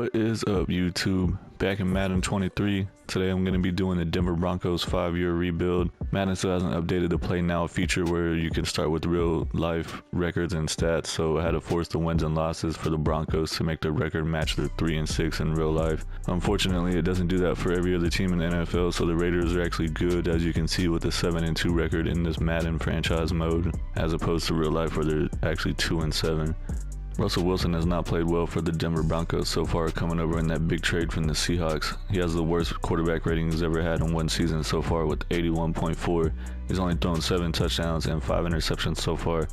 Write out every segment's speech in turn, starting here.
What is up, YouTube? Back in Madden 23. Today I'm going to be doing the Denver Broncos 5-year rebuild. Madden still hasn't updated the Play Now feature where you can start with real life records and stats, so I had to force the wins and losses for the Broncos to make their record match their 3-6 in real life. Unfortunately, it doesn't do that for every other team in the NFL, so the Raiders are actually good, as you can see, with a 7-2 record in this Madden franchise mode, as opposed to real life where they're actually 2-7. Russell Wilson has not played well for the Denver Broncos so far, coming over in that big trade from the Seahawks. He has the worst quarterback rating he's ever had in one season so far with 81.4. He's only thrown 7 touchdowns and 5 interceptions so far.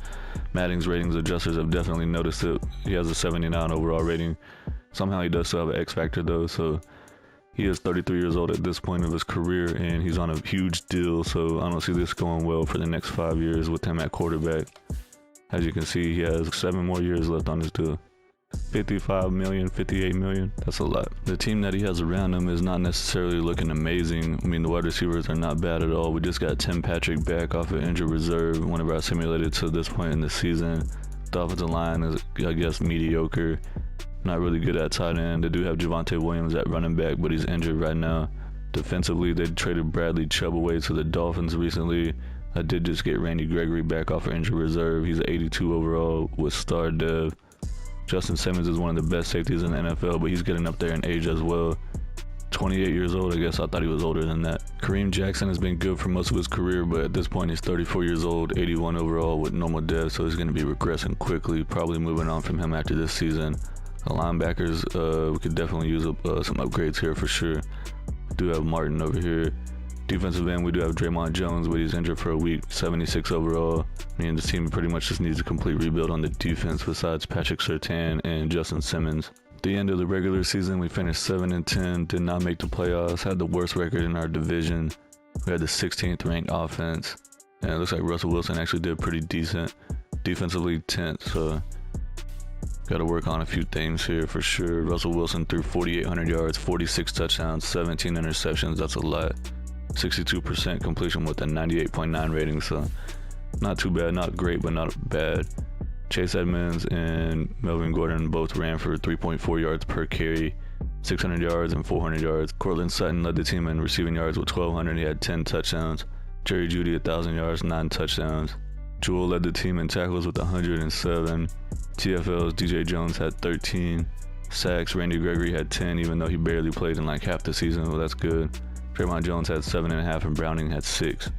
Madden's ratings adjusters have definitely noticed it. He has a 79 overall rating. Somehow he does still have an X factor though, so he is 33 years old at this point of his career and he's on a huge deal, so I don't see this going well for the next 5 years with him at quarterback. As you can see, he has 7 more years left on his deal. 55 million, 58 million, that's a lot. The team that he has around him is not necessarily looking amazing. I mean, the wide receivers are not bad at all. We just got Tim Patrick back off of injured reserve whenever I simulated to this point in the season. The offensive line is, I guess, mediocre. Not really good at tight end. They do have Javonte Williams at running back, but he's injured right now. Defensively, they traded Bradley Chubb away to the Dolphins recently. I did just get Randy Gregory back off of injured reserve. He's 82 overall with star dev. Justin Simmons is one of the best safeties in the NFL, but he's getting up there in age as well. 28 years old, I guess I thought he was older than that. Kareem Jackson has been good for most of his career, but at this point he's 34 years old, 81 overall with normal dev, so he's going to be regressing quickly, probably moving on from him after this season. The linebackers, we could definitely use some upgrades here for sure. We do have Martin over here. Defensive end, we do have Draymond Jones, but he's injured for a week, 76 overall. I mean, this team pretty much just needs a complete rebuild on the defense besides Patrick Surtain and Justin Simmons. At the end of the regular season, we finished 7-10, did not make the playoffs, had the worst record in our division. We had the 16th ranked offense, and it looks like Russell Wilson actually did pretty decent. Defensively 10th, so got to work on a few things here for sure. Russell Wilson threw 4,800 yards, 46 touchdowns, 17 interceptions, that's a lot. 62% completion with a 98.9 rating, so not too bad, not great, but not bad. Chase Edmonds and Melvin Gordon both ran for 3.4 yards per carry, 600 yards and 400 yards. Cortland Sutton led the team in receiving yards with 1,200. He had 10 touchdowns. Jerry Jeudy 1,000 yards, 9 touchdowns. Jewell led the team in tackles with 107. TFL's DJ Jones had 13 sacks. Randy Gregory had 10, even though he barely played in like half the season. Well, that's good. Draymond Jones had 7.5 and Browning had 6.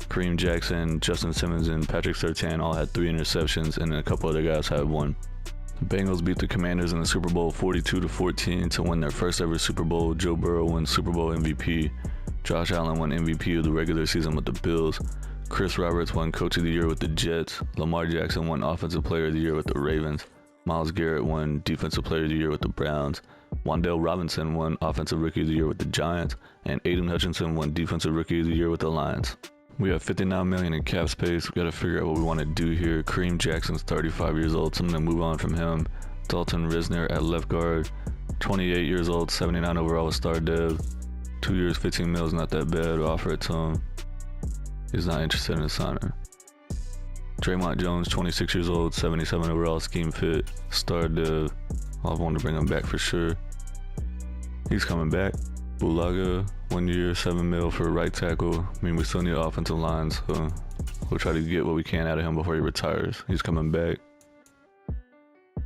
Kareem Jackson, Justin Simmons, and Patrick Surtain all had 3 interceptions, and then a couple other guys had 1. The Bengals beat the Commanders in the Super Bowl 42-14 to win their first ever Super Bowl. Joe Burrow won Super Bowl MVP. Josh Allen won MVP of the regular season with the Bills. Chris Roberts won Coach of the Year with the Jets. Lamar Jackson won Offensive Player of the Year with the Ravens. Myles Garrett won Defensive Player of the Year with the Browns. Wan'Dale Robinson won Offensive Rookie of the Year with the Giants, and Aiden Hutchinson won Defensive Rookie of the Year with the Lions. We have 59 million in cap space. We got to figure out what we want to do here. Kareem Jackson's 35 years old, so I'm going to move on from him. Dalton Risner at left guard, 28 years old, 79 overall with star dev. 2 years, 15 mils, not that bad. We'll offer it to him. He's not interested in a signer. Draymond Jones, 26 years old, 77 overall, scheme fit, star dev. I want to bring him back for sure. He's coming back. Bulaga, 1 year, 7 mil for a right tackle. I mean, we still need offensive lines, so we'll try to get what we can out of him before he retires. He's coming back.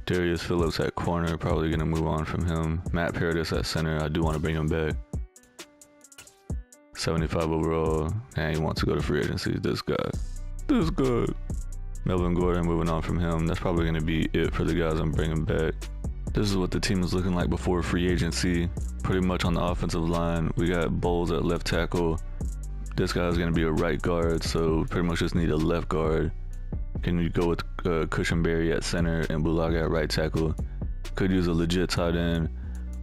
Darius Phillips at corner, probably going to move on from him. Matt Paradis at center, I do want to bring him back. 75 overall, and he wants to go to free agency. This guy. Melvin Gordon, moving on from him. That's probably going to be it for the guys I'm bringing back. This is what the team was looking like before free agency. Pretty much on the offensive line, we got Bowles at left tackle. This guy's going to be a right guard, so pretty much just need a left guard. Can you go with Cushenberry at center and Bulaga at right tackle? Could use a legit tight end.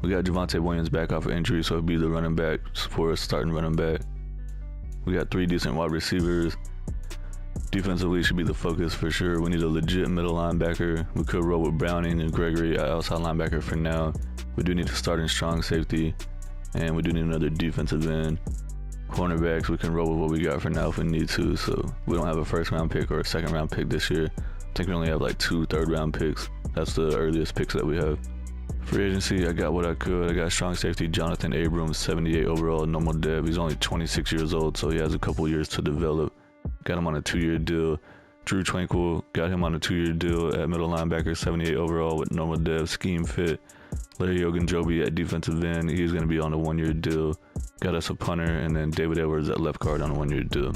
We got Javonte Williams back off of injury, so it'll be the running back for a starting running back. We got 3 decent wide receivers. Defensively should be the focus for sure. We need a legit middle linebacker. We could roll with Browning and Gregory at outside linebacker for now. We do need to start in strong safety, and we do need another defensive end. Cornerbacks, we can roll with what we got for now if we need to. So we don't have a first round pick or a second round pick this year. I think we only have like 2 third round picks. That's the earliest picks that we have. Free agency, I got what I could. I got strong safety Jonathan Abrams, 78 overall, normal dev. He's only 26 years old, so he has a couple years to develop. Got him on a 2-year deal. Drew Tranquil, got him on a 2-year deal at middle linebacker, 78 overall with normal dev, scheme fit. Larry Ogunjobi at defensive end, he's going to be on a 1-year deal. Got us a punter, and then David Edwards at left guard on a 1-year deal.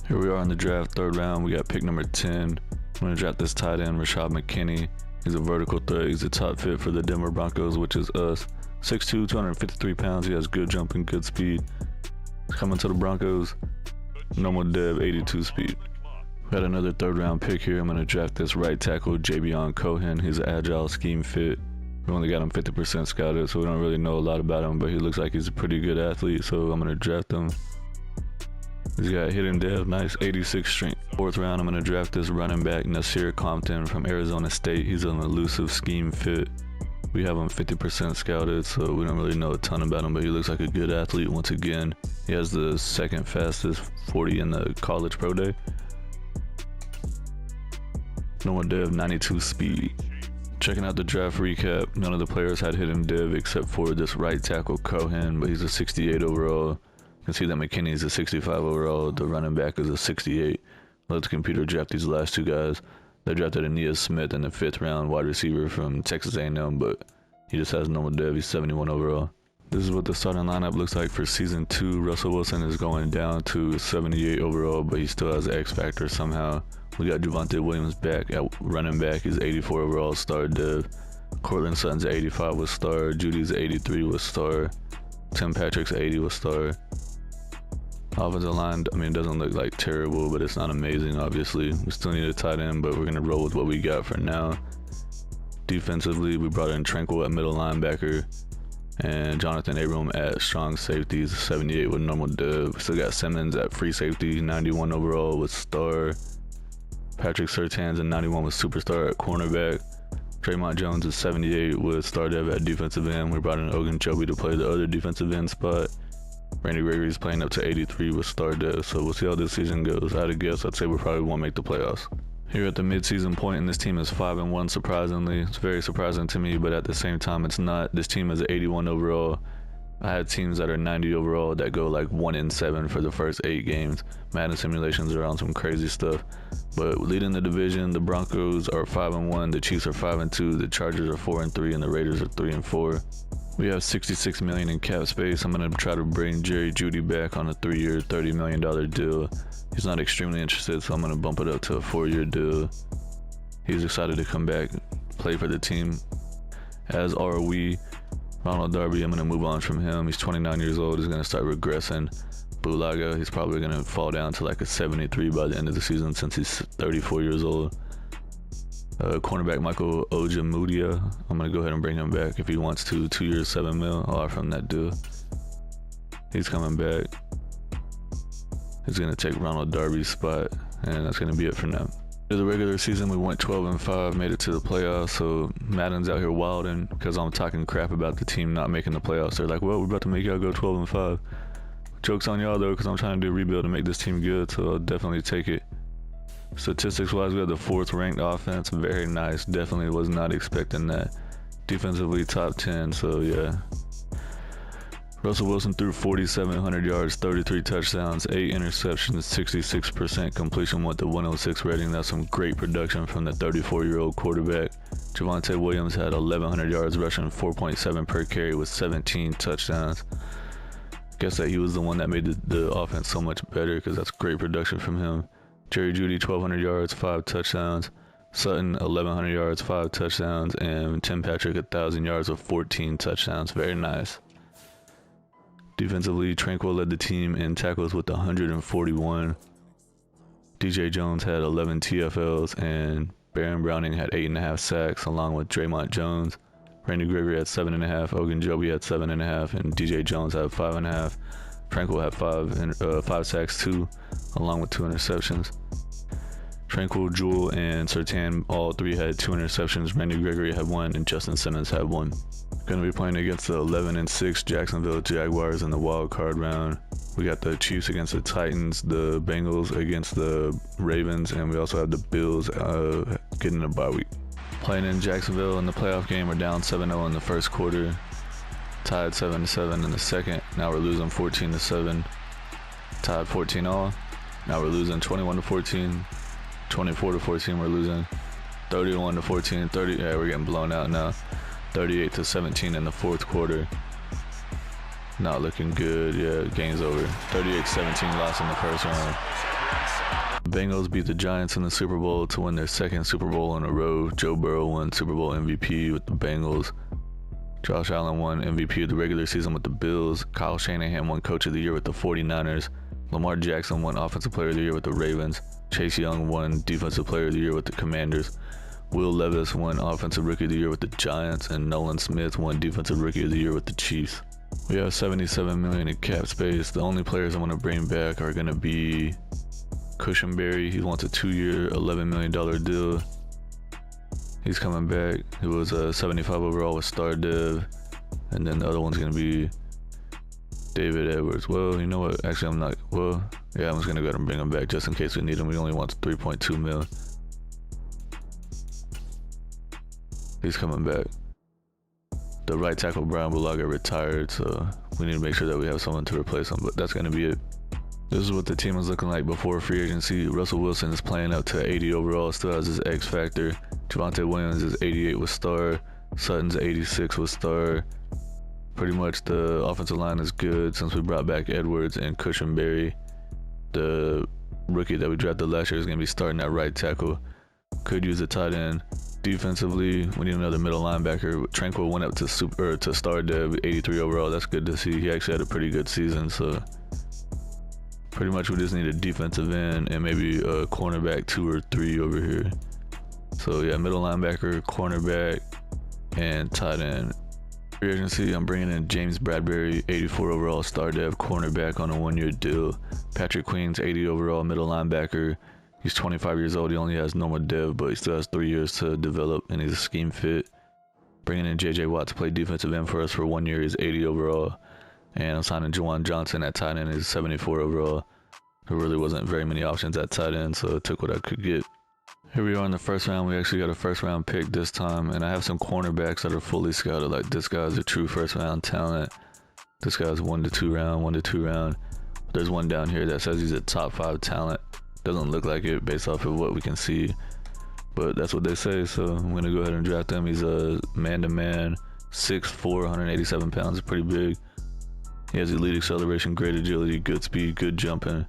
Here we are in the draft, 3rd round. We got pick number 10. I'm going to draft this tight end, Rashad McKinney. He's a vertical threat. He's a top fit for the Denver Broncos, which is us. 6'2", 253 pounds. He has good jump and good speed. Coming to the Broncos, normal dev, 82 speed. Got another 3rd round pick here. I'm going to draft this right tackle, Javion Cohen. He's an agile scheme fit. We only got him 50% scouted, so we don't really know a lot about him, but he looks like he's a pretty good athlete, so I'm going to draft him. He's got hidden dev, nice 86 strength. 4th round, I'm going to draft this running back, Nasir Compton from Arizona State. He's an elusive scheme fit. We have him 50% scouted, so we don't really know a ton about him, but he looks like a good athlete once again. He has the 2nd fastest 40 in the college pro day. Normal dev, 92 speed. Checking out the draft recap, none of the players had hidden dev except for this right tackle Cohen, but he's a 68 overall. You can see that McKinney is a 65 overall, the running back is a 68. Let the computer draft these last 2 guys. They drafted Aeneas Smith in the 5th round, wide receiver from Texas A&M, but he just has normal dev, he's 71 overall. This is what the starting lineup looks like for season 2. Russell Wilson is going down to 78 overall, but he still has X factor somehow. We got Javonte Williams back at running back, he's 84 overall, star dev. Cortland Sutton's 85 with star, Judy's 83 with star, Tim Patrick's 80 with star. Offensive line, I mean, it doesn't look like terrible, but it's not amazing, obviously. We still need a tight end, but we're going to roll with what we got for now. Defensively, we brought in Tranquil at middle linebacker and Jonathan Abram at strong safeties, 78 with normal dev. We still got Simmons at free safety, 91 overall with star. Patrick Surtain's a 91 with superstar at cornerback. Draymond Jones is 78 with star dev at defensive end. We brought in Ogunjobi to play the other defensive end spot. Randy Gregory's playing up to 83 with star dev, so we'll see how this season goes. I had a guess, I'd say we probably won't make the playoffs. Here at the mid-season point, and this team is 5-1 surprisingly. It's very surprising to me, but at the same time it's not. This team is 81 overall. I had teams that are 90 overall that go like 1-7 for the first 8 games. Madden simulations are on some crazy stuff. But leading the division, the Broncos are 5-1, the Chiefs are 5-2, the Chargers are 4-3, and the Raiders are 3-4. We have $66 million in cap space. I'm going to try to bring Jerry Jeudy back on a 3-year, $30 million deal. He's not extremely interested, so I'm going to bump it up to a 4-year deal. He's excited to come back, play for the team, as are we. Ronald Darby, I'm going to move on from him. He's 29 years old. He's going to start regressing. Bulaga, he's probably going to fall down to like a 73 by the end of the season since he's 34 years old. Cornerback Michael Ojemudia, I'm going to go ahead and bring him back if he wants to. 2 years, $7 million. I'll offer him that deal. He's coming back. He's going to take Ronald Darby's spot, and that's going to be it for now. In the regular season, we went 12-5, made it to the playoffs, so Madden's out here wilding because I'm talking crap about the team not making the playoffs. They're like, well, we're about to make y'all go 12-5. Joke's on y'all, though, because I'm trying to do a rebuild and make this team good, so I'll definitely take it. Statistics-wise, we have the 4th ranked offense. Very nice. Definitely was not expecting that. Defensively, top 10, so yeah. Russell Wilson threw 4,700 yards, 33 touchdowns, 8 interceptions, 66% completion with the 106 rating. That's some great production from the 34-year-old quarterback. Javonte Williams had 1,100 yards rushing, 4.7 per carry with 17 touchdowns. Guess that he was the one that made the offense so much better because that's great production from him. Jerry Jeudy, 1,200 yards, 5 touchdowns. Sutton, 1,100 yards, 5 touchdowns. And Tim Patrick, 1,000 yards with 14 touchdowns. Very nice. Defensively, Tranquil led the team in tackles with 141. DJ Jones had 11 TFLs, and Baron Browning had 8.5 sacks, along with Draymond Jones. Randy Gregory had 7.5, Ogunjobi had 7.5, and DJ Jones had 5.5. Tranquil had 5 sacks too, along with 2 interceptions. Tranquil, Jewell, and Surtain all 3 had 2 interceptions. Randy Gregory had 1, and Justin Simmons had 1. Going to be playing against the 11-6 Jacksonville Jaguars in the wild card round. We got the Chiefs against the Titans, the Bengals against the Ravens, and we also have the Bills getting a bye week. Playing in Jacksonville in the playoff game, we're down 7-0 in the first quarter. Tied 7-7 in the second. Now we're losing 14-7. Tied 14-all. Now we're losing 21-14. 24-14 we're losing. 31-14. 30. Yeah, we're getting blown out now. 38-17 in the fourth quarter. Not looking good. Yeah, game's over. 38-17 loss in the first round. The Bengals beat the Giants in the Super Bowl to win their second Super Bowl in a row. Joe Burrow won Super Bowl MVP with the Bengals. Josh Allen won MVP of the regular season with the Bills. Kyle Shanahan won Coach of the Year with the 49ers. Lamar Jackson won Offensive Player of the Year with the Ravens. Chase Young won Defensive Player of the Year with the Commanders. Will Levis won Offensive Rookie of the Year with the Giants. And Nolan Smith won Defensive Rookie of the Year with the Chiefs. We have $77 million in cap space. The only players I want to bring back are going to be Cushenberry. He wants a 2-year, $11 million deal. He's coming back. He was a 75 overall with Star Dev. And then the other one's going to be David Edwards. Well, you know what? Actually, I'm not. Well, yeah, I'm just going to go ahead and bring him back just in case we need him. We only want 3.2 mil. He's coming back. The right tackle, Brian Bulaga, retired, so we need to make sure that we have someone to replace him. But that's going to be it. This is what the team was looking like before free agency. Russell Wilson is playing up to 80 overall, still has his X factor. Javonte Williams is 88 with Star. Sutton's 86 with Star. Pretty much the offensive line is good since we brought back Edwards and Cushenberry. The rookie that we drafted last year is going to be starting at right tackle. Could use a tight end. Defensively, we need another middle linebacker. Tranquil went up to Star Dev, 83 overall. That's good to see. He actually had a pretty good season, so pretty much we just need a defensive end and maybe a cornerback 2 or 3 over here. So yeah, middle linebacker, cornerback, and tight end. Free agency, I'm bringing in James Bradbury, 84 overall Star Dev cornerback on a 1-year deal. Patrick Queen's 80 overall middle linebacker. He's 25 years old. He only has normal dev, but he still has 3 years to develop, and he's a scheme fit. Bringing in J.J. Watt to play defensive end for us for 1 year. He's 80 overall. And I'm signing Juwan Johnson at tight end. He's 74 overall. There really wasn't very many options at tight end, so I took what I could get. Here we are in the first round. We actually got a first round pick this time, and I have some cornerbacks that are fully scouted. Like, this guy's a true first round talent. This guy's 1 to 2 round. There's one down here that says he's a top 5 talent. Doesn't look like it based off of what we can see, but that's what they say, so I'm gonna go ahead and draft him. He's a man-to-man, 6'4", 187 pounds, pretty big. He has elite acceleration, great agility, good speed, good jumping.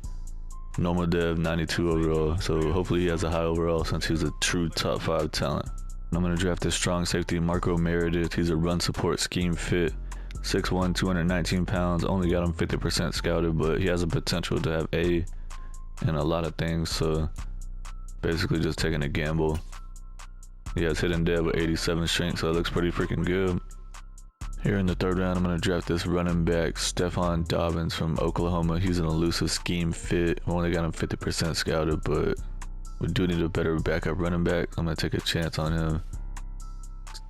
Normal dev, 92 overall, so hopefully he has a high overall since he's a true top 5 talent. I'm gonna draft this strong safety, Marco Meredith. He's a run support scheme fit, 6'1", 219 pounds. Only got him 50% scouted, but he has the potential to have A and a lot of things, so basically just taking a gamble. He has hidden dev with 87 strength, so it looks pretty freaking good. Here in the third round, I'm going to draft this running back, Stephon Dobbins from Oklahoma. He's an elusive scheme fit. We only got him 50% scouted, but we do need a better backup running back. I'm going to take a chance on him.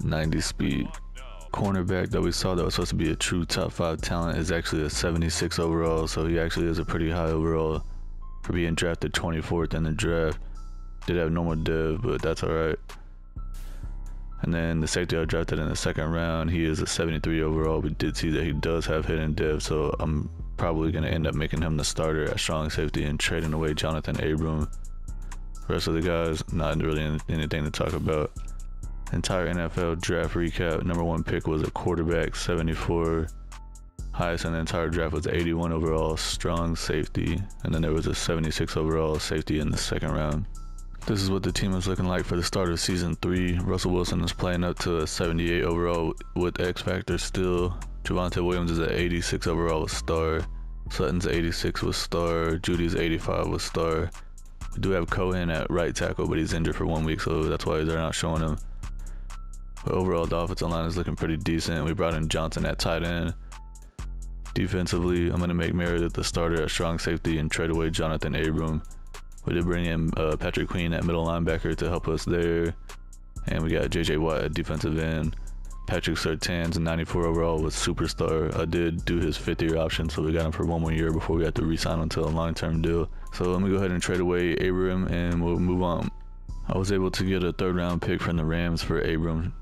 90 speed. Cornerback that we saw that was supposed to be a true top 5 talent is actually a 76 overall, so he actually is a pretty high overall for being drafted 24th in the draft. Did have normal dev, but that's alright. And then the safety I drafted in the second round, he is a 73 overall. We did see that he does have hidden dev, so I'm probably going to end up making him the starter at strong safety and trading away Jonathan Abram. The rest of the guys, not really anything to talk about. Entire NFL draft recap. Number 1 pick was a quarterback, 74. Highest in the entire draft was 81 overall, strong safety, and then there was a 76 overall safety in the second round. This is what the team is looking like for the start of season 3. Russell Wilson is playing up to a 78 overall with X Factor still. Javonte Williams is at 86 overall with Star. Sutton's 86 with Star. Judy's 85 with Star. We do have Cohen at right tackle, but he's injured for 1 week, so that's why they're not showing him. But overall, the offensive line is looking pretty decent. We brought in Johnson at tight end. Defensively, I'm going to make Meredith the starter at strong safety and trade away Jonathan Abram. We did bring in Patrick Queen at middle linebacker to help us there. And we got J.J. Watt at defensive end. Patrick Surtain's 94 overall with Superstar. I did do his 5th-year option, so we got him for 1 more year before we had to re-sign him to a long-term deal. So let me go ahead and trade away Abram, and we'll move on. I was able to get a 3rd round pick from the Rams for Abram.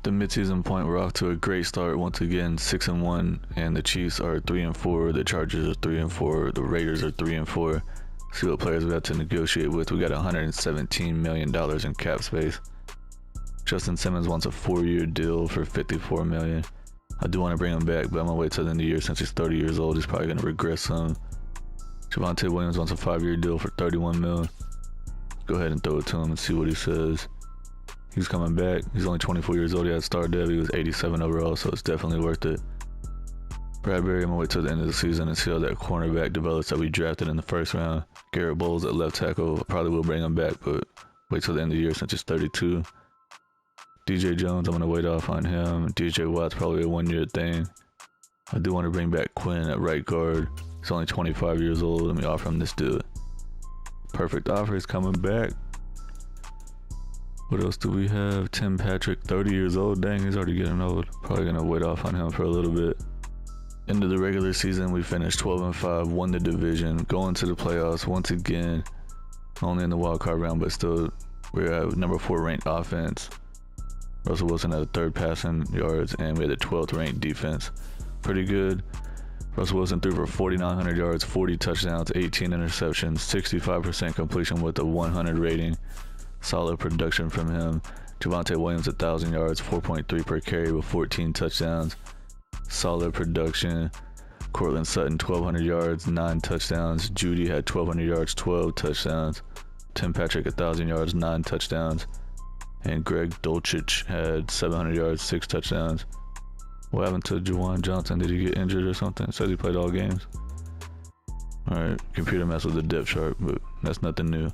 The midseason point, we're off to a great start once again, 6-1, and the Chiefs are 3-4, the Chargers are 3-4, the Raiders are 3-4. See what players we got to negotiate with. We got $117 million in cap space. Justin Simmons wants a 4-year deal for $54 million. I do want to bring him back, but I'm gonna wait till the end of the year since he's 30 years old. He's probably gonna regress some. Javonte Williams wants a 5-year deal for $31 million. Go ahead and throw it to him and see what he says. He's coming back. He's only 24 years old. He had star dev. He was 87 overall, so it's definitely worth it. Bradbury, I'm gonna wait till the end of the season and see how that cornerback develops that we drafted in the 1st round. Garrett Bowles at left tackle. I probably will bring him back, but wait till the end of the year since he's 32. DJ Jones, I'm gonna wait off on him. DJ Watt's probably a 1-year thing. I do want to bring back Quinn at right guard. He's only 25 years old. Let me offer him this dude. Perfect offer is coming back. What else do we have? Tim Patrick, 30 years old. Dang, he's already getting old. Probably gonna wait off on him for a little bit. End of the regular season, we finished 12-5, won the division, going to the playoffs once again. Only in the wild card round, but still, we're at number 4 ranked offense. Russell Wilson had a 3rd passing yards, and we had a 12th ranked defense. Pretty good. Russell Wilson threw for 4,900 yards, 40 touchdowns, 18 interceptions, 65% completion with a 100 rating. Solid production from him. Javonte Williams, 1,000 yards, 4.3 per carry with 14 touchdowns. Solid production. Cortland Sutton, 1,200 yards, 9 touchdowns. Judy had 1,200 yards, 12 touchdowns. Tim Patrick, 1,000 yards, 9 touchdowns. And Greg Dulcich had 700 yards, 6 touchdowns. What happened to Juwan Johnson? Did he get injured or something? It says he played all games. Alright, computer messed with the depth chart, but that's nothing new.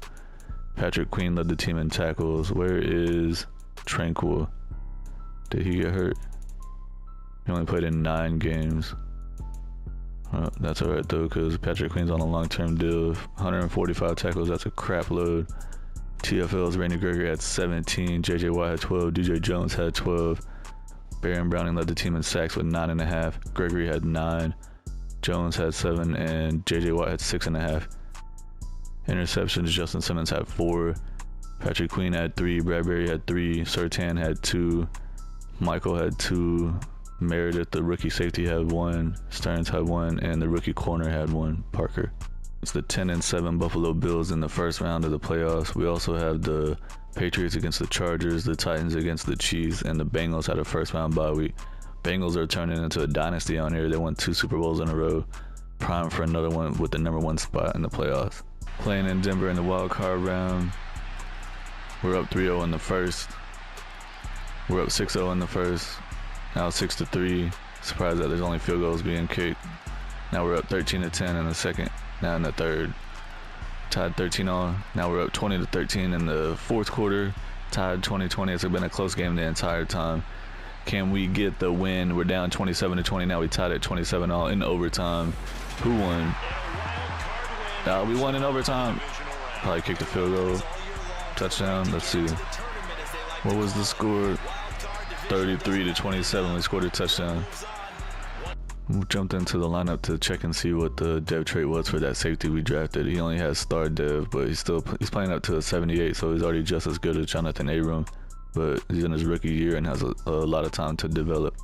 Patrick Queen led the team in tackles. Where is Tranquil? Did he get hurt? He only played in 9 games. That's alright though, because Patrick Queen's on a long-term deal. 145 tackles, that's a crap load. TFL's Randy Gregory had 17, JJ Watt had 12, DJ Jones had 12. Baron Browning led the team in sacks with 9.5. Gregory had 9. Jones had 7, and JJ Watt had 6.5. Interceptions, Justin Simmons had 4. Patrick Queen had 3. Bradbury had 3. Surtain had 2. Michael had 2. Meredith, the rookie safety, had 1. Stearns had 1, and the rookie corner had 1, Parker. It's the 10-7 Buffalo Bills in the 1st round of the playoffs. We also have the Patriots against the Chargers, the Titans against the Chiefs, and the Bengals had a 1st round bye week. Bengals are turning into a dynasty on here. They won 2 Super Bowls in a row. Prime for another one with the number 1 spot in the playoffs. Playing in Denver in the wild card round. We're up 3-0 in the 1st. We're up 6-0 in the 1st. Now 6-3. Surprised that there's only field goals being kicked. Now we're up 13-10 in the 2nd. Now in the 3rd. Tied 13-all. Now we're up 20-13 in the 4th quarter. Tied 20-20. It's been a close game the entire time. Can we get the win? We're down 27-20. Now we tied at 27-all in overtime. Who won? We won in overtime. Probably kicked a field goal. Touchdown. Let's see. What was the score? 33-27. We scored a touchdown. We jumped into the lineup to check and see what the dev trait was for that safety we drafted. He only has star dev, but he's playing up to a 78, so he's already just as good as Jonathan Abram. But he's in his rookie year and has a lot of time to develop.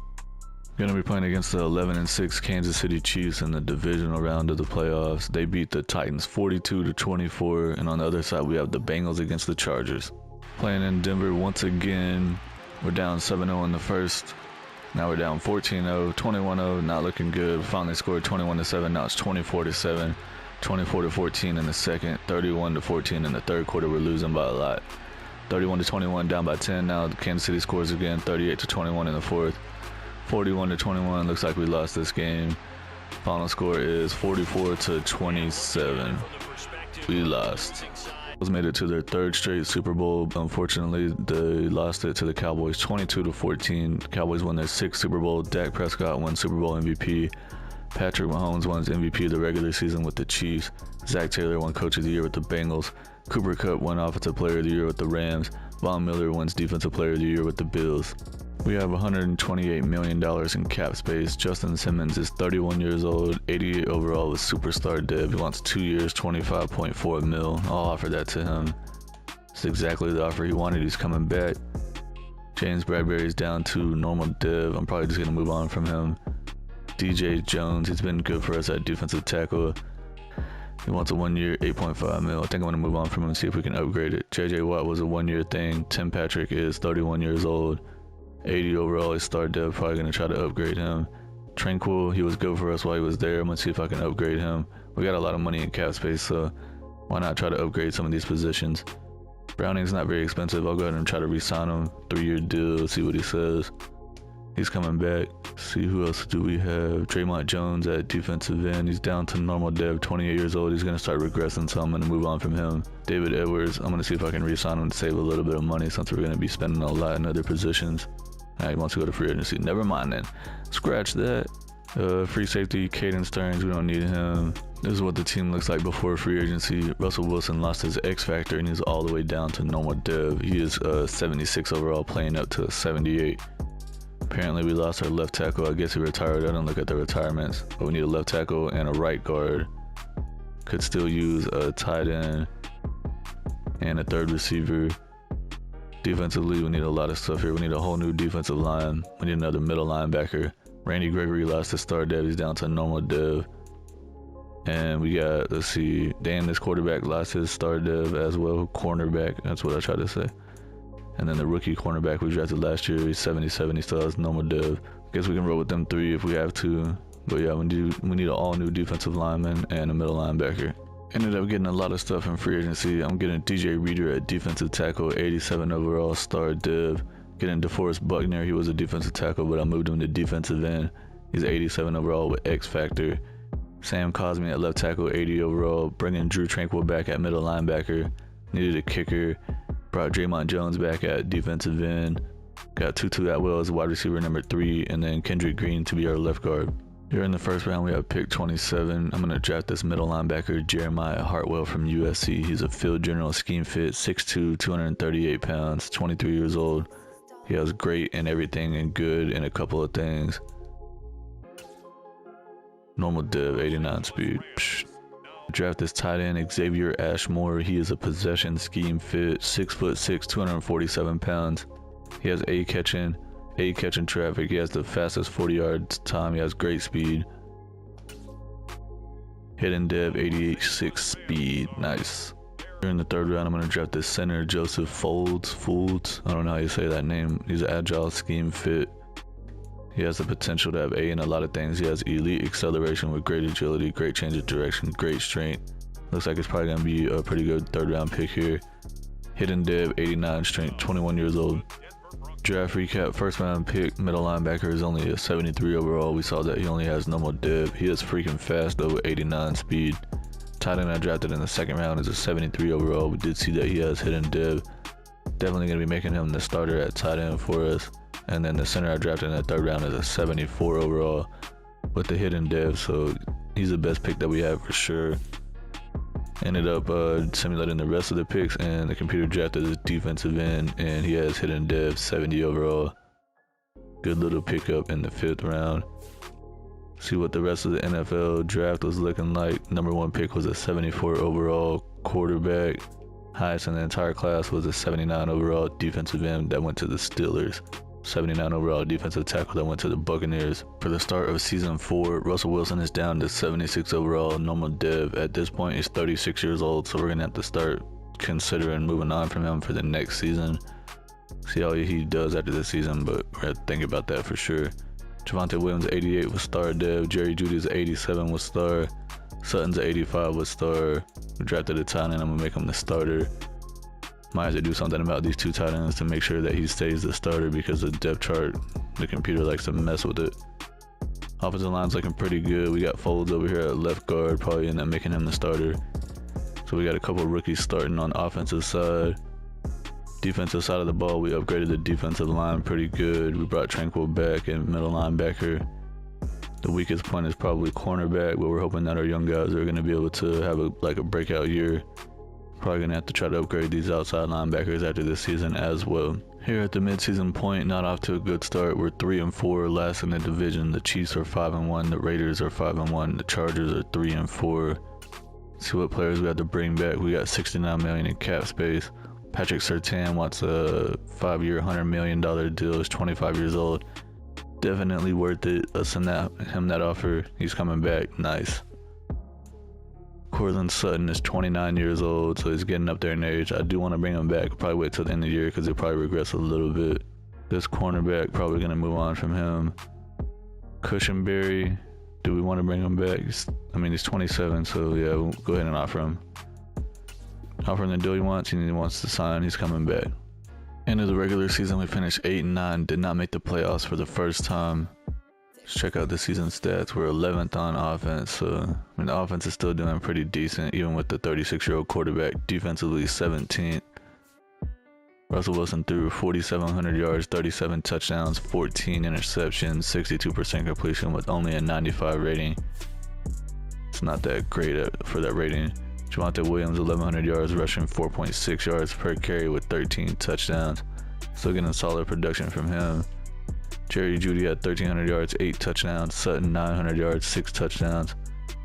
Gonna be playing against the 11-6 Kansas City Chiefs in the divisional round of the playoffs. They beat the Titans 42-24, and on the other side we have the Bengals against the Chargers. Playing in Denver once again. We're down 7-0 in the 1st. Now we're down 14-0, 21-0, not looking good. We finally scored 21-7, now it's 24-7, 24-14 in the 2nd, 31-14 in the 3rd quarter. We're losing by a lot. 31-21, down by 10. Now Kansas City scores again, 38-21 in the 4th. 41-21, looks like we lost this game. Final score is 44-27. We lost. Made it to their 3rd straight Super Bowl. Unfortunately, they lost it to the Cowboys 22-14. Cowboys won their 6th Super Bowl. Dak Prescott won Super Bowl MVP. Patrick Mahomes won his MVP of the regular season with the Chiefs. Zach Taylor won Coach of the Year with the Bengals. Cooper Kupp won Offensive Player of the Year with the Rams. Von Miller wins Defensive Player of the Year with the Bills. We have $128 million in cap space. Justin Simmons is 31 years old, 88 overall with superstar dev. He wants 2 years, $25.4 million. I'll offer that to him. It's exactly the offer he wanted. He's coming back. James Bradbury's down to normal dev. I'm probably just going to move on from him. DJ Jones, he's been good for us at defensive tackle. He wants a 1 year, 8.5 mil. I think I'm going to move on from him and see if we can upgrade it. JJ Watt was a 1 year thing. Tim Patrick is 31 years old. 80 overall is star dev. Probably going to try to upgrade him. Tranquil, he was good for us while he was there. I'm going to see if I can upgrade him. We got a lot of money in cap space, so why not try to upgrade some of these positions? Browning's not very expensive. I'll go ahead and try to re-sign him. 3 year deal, see what he says. He's coming back. See who else do we have. Draymond Jones at defensive end. He's down to normal dev, 28 years old. He's going to start regressing, so I'm going to move on from him. David Edwards, I'm going to see if I can re-sign him to save a little bit of money since we're going to be spending a lot in other positions. He wants to go to free agency. Never mind then. Scratch that. Free safety, Caden Stearns, we don't need him. This is what the team looks like before free agency. Russell Wilson lost his X factor and he's all the way down to normal dev. He is 76 overall, playing up to 78. Apparently we lost our left tackle. I guess he retired. I don't look at the retirements, but we need a left tackle and a right guard. Could still use a tight end and a third receiver. Defensively, we need a lot of stuff here. We need a whole new defensive line. We need another middle linebacker. Randy Gregory lost his star dev. He's down to normal dev. And we got, let's see, Dan, this quarterback, lost his star dev as well. Cornerback, that's what I tried to say. And then the rookie cornerback we drafted last year, he's 77. He still has normal dev. Guess we can roll with them three if we have to. But yeah, we need an all new defensive lineman and a middle linebacker. Ended up getting a lot of stuff in free agency. I'm getting DJ Reader at defensive tackle, 87 overall, star dev. Getting DeForest Buckner, he was a defensive tackle, but I moved him to defensive end. He's 87 overall with X factor. Sam Cosme at left tackle, 80 overall. Bringing Drew Tranquil back at middle linebacker. Needed a kicker. Brought Draymond Jones back at defensive end. Got Tutu Atwell as wide receiver number 3, and then Kendrick Green to be our left guard. Here in the first round, we have pick 27. I'm going to draft this middle linebacker, Jeremiah Hartwell from USC. He's a field general scheme fit, 6'2", 238 pounds, 23 years old. He has great in everything and good in a couple of things. Normal dev, 89 speed. Psh. Draft this tight end, Xavier Ashmore. He is a possession scheme fit, 6'6", 247 pounds. He has A catching traffic. He has the fastest 40 yards time. He has great speed. Hidden dev, 88.6 speed. Nice. Here in the third round, I'm going to draft this center, Joseph Folds. I don't know how you say that name. He's an agile scheme fit. He has the potential to have A in a lot of things. He has elite acceleration with great agility, great change of direction, great strength. Looks like it's probably going to be a pretty good third round pick here. Hidden dev, 89 strength, 21 years old. Draft recap, first round pick, middle linebacker is only a 73 overall. We saw that he only has normal dev. He is freaking fast though, 89 speed. Tight end I drafted in the second round is a 73 overall. We did see that he has hidden dev. Definitely going to be making him the starter at tight end for us. And then the center I drafted in the third round is a 74 overall with the hidden dev, so he's the best pick that we have for sure. Ended up simulating the rest of the picks, and the computer drafted his defensive end, and he has hidden dev, 70 overall. Good little pickup in the 5th round. See what the rest of the NFL draft was looking like. Number 1 pick was a 74 overall quarterback. Highest in the entire class was a 79 overall defensive end that went to the Steelers. 79 overall defensive tackle that went to the Buccaneers. For the start of season 4, Russell Wilson is down to 76 overall normal dev. At this point, he's 36 years old, so we're going to have to start considering moving on from him for the next season. See how he does after this season, but we're going to think about that for sure. Javonte Williams, 88 was star dev. Jerry Jeudy's 87 was star. Sutton's 85 was star. We drafted a tight end. I'm going to make him the starter. Might have to do something about these 2 tight ends to make sure that he stays the starter, because the depth chart, the computer likes to mess with it. Offensive line's looking pretty good. We got Folds over here at left guard, probably end up making him the starter. So we got a couple rookies starting on offensive side. Defensive side of the ball, we upgraded the defensive line pretty good. We brought Tranquil back and middle linebacker. The weakest point is probably cornerback, but we're hoping that our young guys are going to be able to have a breakout year. Probably going to have to try to upgrade these outside linebackers after this season as well. Here at the midseason point, not off to a good start. We're 3-4, last in the division. The Chiefs are 5-1, the Raiders are 5-1, the Chargers are 3-4. See what players we have to bring back. We got $69 million in cap space. Patrick Surtain wants a 5-year, $100 million deal. He's 25 years old. Definitely worth it. Let's send him that offer. He's coming back. Nice. Courtland Sutton is 29 years old, so he's getting up there in age. I do want to bring him back. Probably wait till the end of the year because he'll probably regress a little bit. This cornerback, probably going to move on from him. Cushenberry, do we want to bring him back? He's 27, so yeah, we'll go ahead and offer him. Offer him the deal he wants. He wants to sign. He's coming back. End of the regular season, we finished 8-9. Did not make the playoffs for the first time. Let's check out the season stats. We're 11th on offense. So the offense is still doing pretty decent, even with the 36-year-old quarterback. Defensively, 17th. Russell Wilson threw 4,700 yards, 37 touchdowns, 14 interceptions, 62% completion with only a 95 rating. It's not that great for that rating. Javonte Williams, 1,100 yards, rushing 4.6 yards per carry with 13 touchdowns. Still getting solid production from him. Jerry Jeudy had 1,300 yards, 8 touchdowns. Sutton, 900 yards, 6 touchdowns.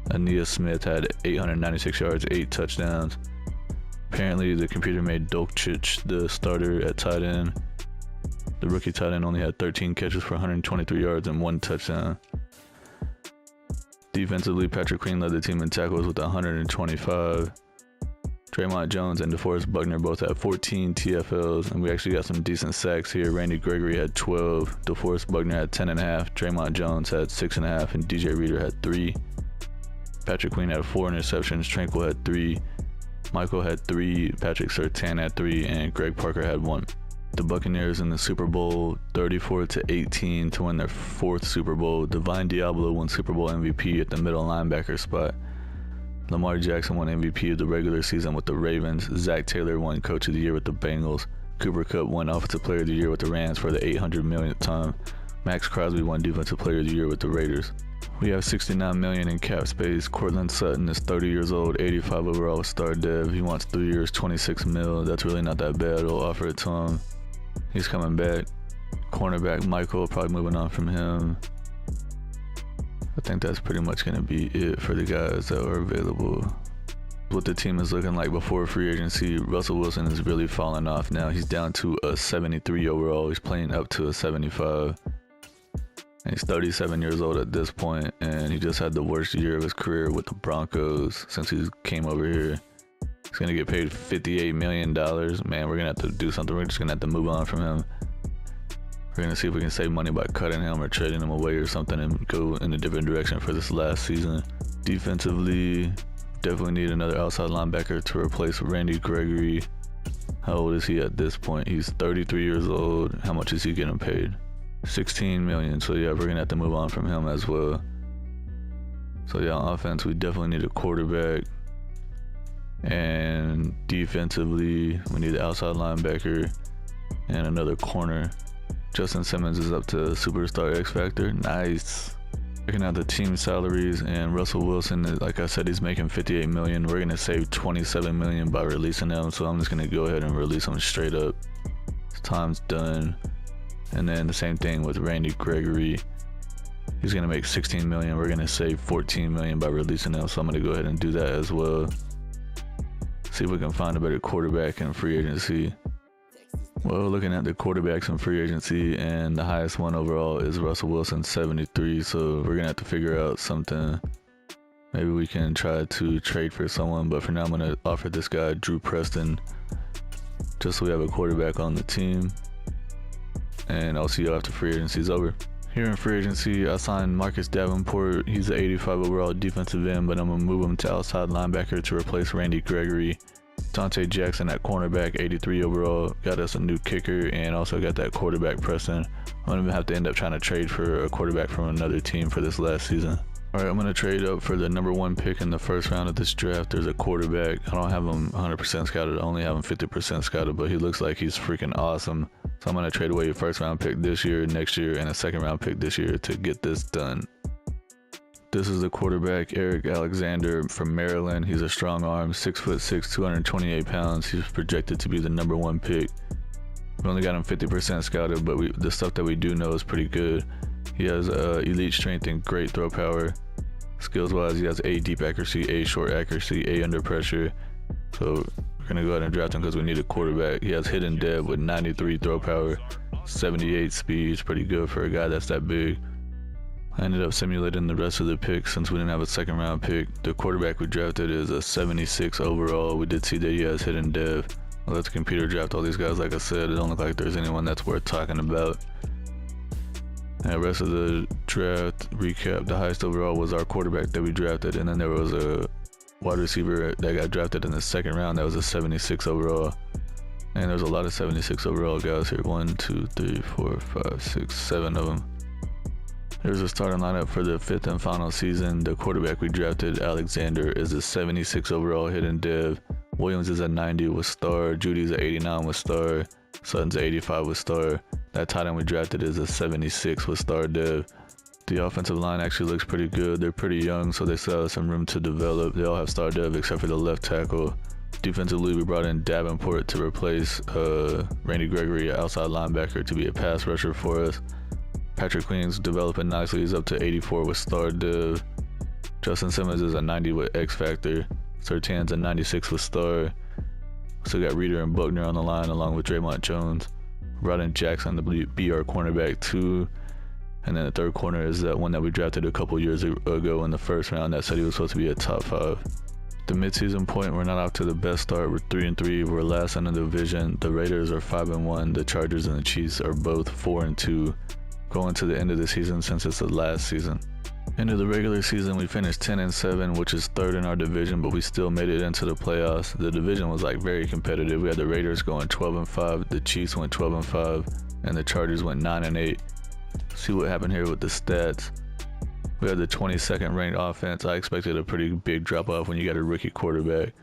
Ania Smith had 896 yards, 8 touchdowns. Apparently, the computer made Dolchich the starter at tight end. The rookie tight end only had 13 catches for 123 yards and 1 touchdown. Defensively, Patrick Queen led the team in tackles with 125. Draymond Jones and DeForest Buckner both had 14 TFLs, and we actually got some decent sacks here. Randy Gregory had 12, DeForest Buckner had 10.5, Draymond Jones had 6.5, and DJ Reader had 3. Patrick Queen had 4 interceptions, Tranquil had 3, Michael had 3, Patrick Surtain had 3, and Greg Parker had 1. The Buccaneers in the Super Bowl 34-18 to win their 4th Super Bowl. Divine Diablo won Super Bowl MVP at the middle linebacker spot. Lamar Jackson won MVP of the regular season with the Ravens. Zach Taylor won Coach of the Year with the Bengals. Cooper Kupp won Offensive Player of the Year with the Rams for the 800 millionth time. Max Crosby won Defensive Player of the Year with the Raiders. We have $69 million in cap space. Courtland Sutton is 30 years old, 85 overall star dev. He wants 3 years, $26 million. That's really not that bad. We'll offer it to him. He's coming back. Cornerback Michael, probably moving on from him. I think that's pretty much going to be it for the guys that are available. What the team is looking like before free agency, Russell Wilson is really falling off now. He's down to a 73 overall. He's playing up to a 75. And he's 37 years old at this point, and he just had the worst year of his career with the Broncos since he came over here. He's going to get paid $58 million. Man, we're going to have to do something. We're just going to have to move on from him. We're going to see if we can save money by cutting him or trading him away or something and go in a different direction for this last season. Defensively, definitely need another outside linebacker to replace Randy Gregory. How old is he at this point? He's 33 years old. How much is he getting paid? $16 million. So yeah, we're going to have to move on from him as well. So yeah, on offense, we definitely need a quarterback. And defensively, we need an outside linebacker and another corner. Justin Simmons is up to Superstar X Factor. Nice. Checking out the team salaries, and Russell Wilson, like I said, he's making $58 million. We're going to save $27 million by releasing him, so I'm just going to go ahead and release him straight up. His time's done. And then the same thing with Randy Gregory. He's going to make $16 million. We're going to save $14 million by releasing him, so I'm going to go ahead and do that as well. See if we can find a better quarterback in free agency. Well, looking at the quarterbacks in free agency, and the highest one overall is Russell Wilson, 73. So we're gonna have to figure out something. Maybe we can try to trade for someone, but for now I'm gonna offer this guy Drew Preston, just so we have a quarterback on the team. And I'll see you after free agency is over. Here in free agency, I signed Marcus Davenport. He's an 85 overall defensive end, but I'm gonna move him to outside linebacker to replace Randy Gregory. Dante Jackson at cornerback, 83 overall, got us a new kicker, and also got that quarterback Preston. I'm gonna have to end up trying to trade for a quarterback from another team for this last season. All right, I'm gonna trade up for the number 1 pick in the first round of this draft. There's a quarterback. I don't have him 100% scouted. I only have him 50% scouted, but he looks like he's freaking awesome. So I'm gonna trade away a first round pick this year, next year, and a second round pick this year to get this done. This is the quarterback, Eric Alexander from Maryland. He's a strong arm, 6'6", 228 pounds. He's projected to be the number 1 pick. We only got him 50% scouted, but the stuff that we do know is pretty good. He has elite strength and great throw power. Skills-wise, he has A, deep accuracy, A, short accuracy, A, under pressure. So we're We're going to go ahead and draft him because we need a quarterback. He has hidden depth with 93 throw power, 78 speed. It's pretty good for a guy that's that big. I ended up simulating the rest of the picks since we didn't have a second round pick. The quarterback we drafted is a 76 overall. We did see that he has hidden depth. I'll let the computer draft all these guys. Like I said, it don't look like there's anyone that's worth talking about. And the rest of the draft recap, the highest overall was our quarterback that we drafted, and then there was a wide receiver that got drafted in the second round that was a 76 overall. And there's a lot of 76 overall guys here. 1, 2, 3, 4, 5, 6, 7 of them. There's a starting lineup for the 5th and final season. The quarterback we drafted, Alexander, is a 76 overall hidden dev. Williams is a 90 with star. Judy's a 89 with star. Sutton's a 85 with star. That tight end we drafted is a 76 with star dev. The offensive line actually looks pretty good. They're pretty young, so they still have some room to develop. They all have star dev except for the left tackle. Defensively, we brought in Davenport to replace Randy Gregory, an outside linebacker, to be a pass rusher for us. Patrick Queen's developing nicely. He's up to 84 with star dev. Justin Simmons is a 90 with X Factor. Surtain's a 96 with star. Still got Reeder and Buckner on the line along with Draymond Jones. Brought in Jackson to be our cornerback too. And then the third corner is that one that we drafted a couple years ago in the first round that said he was supposed to be a top 5. The midseason point, we're not off to the best start. We're 3-3. We're last in the division. The Raiders are 5-1. The Chargers and the Chiefs are both 4-2. Going to the end of the season since it's the last season. End of the regular season, we finished 10-7, which is 3rd in our division, but we still made it into the playoffs. The division was like very competitive. We had the Raiders going 12-5, the Chiefs went 12-5, and the Chargers went 9-8. See what happened here with the stats. We had the 22nd ranked offense. I expected a pretty big drop off when you got a rookie quarterback.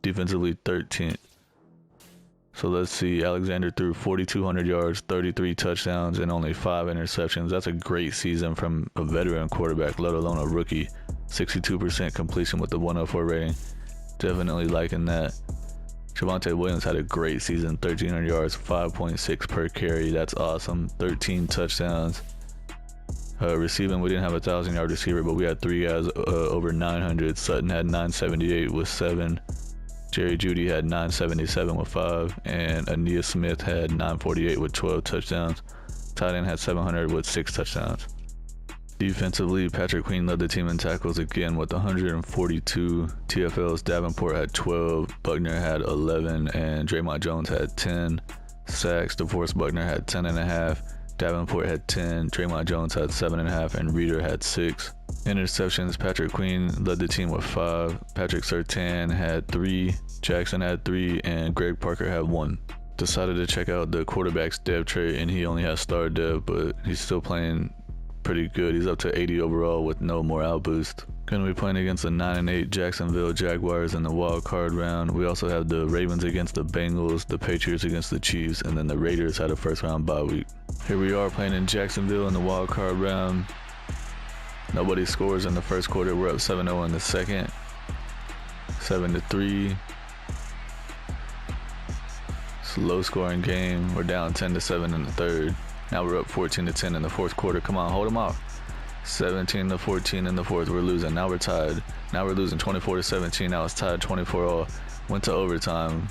Defensively 13th. So let's see, Alexander threw 4,200 yards, 33 touchdowns, and only 5 interceptions. That's a great season from a veteran quarterback, let alone a rookie. 62% completion with the 104 rating. Definitely liking that. Javonte Williams had a great season, 1,300 yards, 5.6 per carry. That's awesome. 13 touchdowns. Receiving, we didn't have a 1,000-yard receiver, but we had 3 guys over 900. Sutton had 978 with 7. Jerry Jeudy had 977 with 5, and Ania Smith had 948 with 12 touchdowns. Tight end had 700 with 6 touchdowns. Defensively, Patrick Queen led the team in tackles again with 142 TFLs. Davenport had 12, Buckner had 11, and Draymond Jones had 10 sacks. DeForest Buckner had 10.5. Davenport had 10, Draymond Jones had 7.5, and Reeder had 6. Interceptions, Patrick Queen led the team with 5. Patrick Surtain had 3, Jackson had 3, and Greg Parker had 1. Decided to check out the quarterback's dev trait, and he only has star dev, but he's still playing pretty good. He's up to 80 overall with no morale boost. Gonna be playing against the 9-8 Jacksonville Jaguars in the wild card round. We also have the Ravens against the Bengals, the Patriots against the Chiefs, and then the Raiders had a first round bye week. Here we are playing in Jacksonville in the wild card round. Nobody scores in the first quarter. We're up 7-0 in the second. 7-3. It's a low scoring game. We're down 10-7 in the third. Now we're up 14-10 in the fourth quarter. Come on, hold them off. 17-14 in the fourth. We're losing. Now we're tied. Now we're losing 24-17. Now it's tied 24-all. Went to overtime.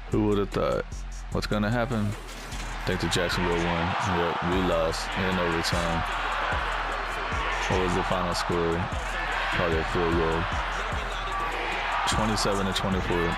Who would have thought? What's gonna happen? I think the Jacksonville won. Yep, we lost in overtime. What was the final score? Probably a field goal. 27-24.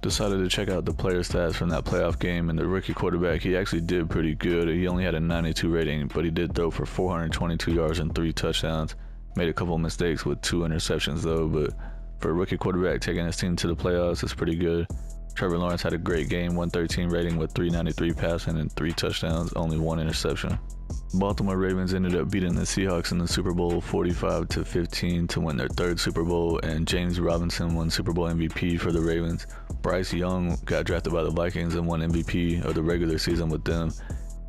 Decided to check out the player stats from that playoff game, and the rookie quarterback, he actually did pretty good. He only had a 92 rating, but he did throw for 422 yards and 3 touchdowns. Made a couple mistakes with 2 interceptions though, but for a rookie quarterback taking his team to the playoffs, it's pretty good. Trevor Lawrence had a great game, 113 rating with 393 passing and 3 touchdowns, only 1 interception. Baltimore Ravens ended up beating the Seahawks in the Super Bowl 45-15 to win their 3rd Super Bowl, and James Robinson won Super Bowl MVP for the Ravens. Bryce Young got drafted by the Vikings and won MVP of the regular season with them.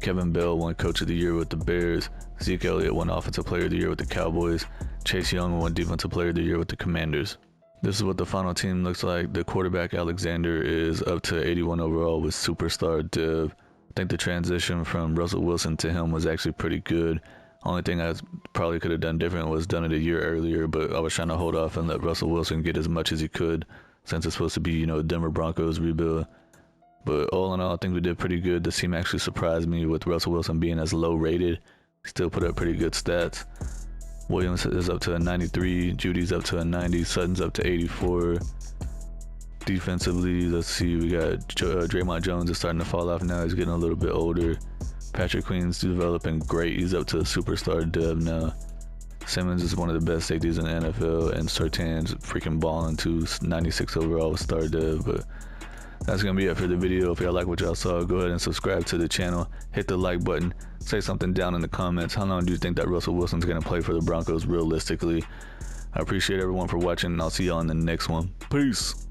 Kevin Bell won Coach of the Year with the Bears. Zeke Elliott won Offensive Player of the Year with the Cowboys. Chase Young won Defensive Player of the Year with the Commanders. This is what the final team looks like. The quarterback Alexander is up to 81 overall with superstar dev. I think the transition from Russell Wilson to him was actually pretty good. Only thing I probably could have done different was done it a year earlier, but I was trying to hold off and let Russell Wilson get as much as he could. since it's supposed to be, you know, Denver Broncos rebuild. But all in all, I think we did pretty good. The team actually surprised me with Russell Wilson being as low rated. Still put up pretty good stats. Williams is up to a 93, Judy's up to a 90, Sutton's up to 84. Defensively, let's see, we got Draymond Jones is starting to fall off now. He's getting a little bit older. Patrick Queen's developing great. He's up to a superstar dev now. Simmons is one of the best safeties in the NFL, and Surtain's freaking balling too. 96 overall with star dev. But that's gonna be it for the video. If y'all like what y'all saw, go ahead and subscribe to the channel. Hit the like button. Say something down in the comments. How long do you think that Russell Wilson's gonna play for the Broncos realistically? I appreciate everyone for watching, and I'll see y'all in the next one. Peace.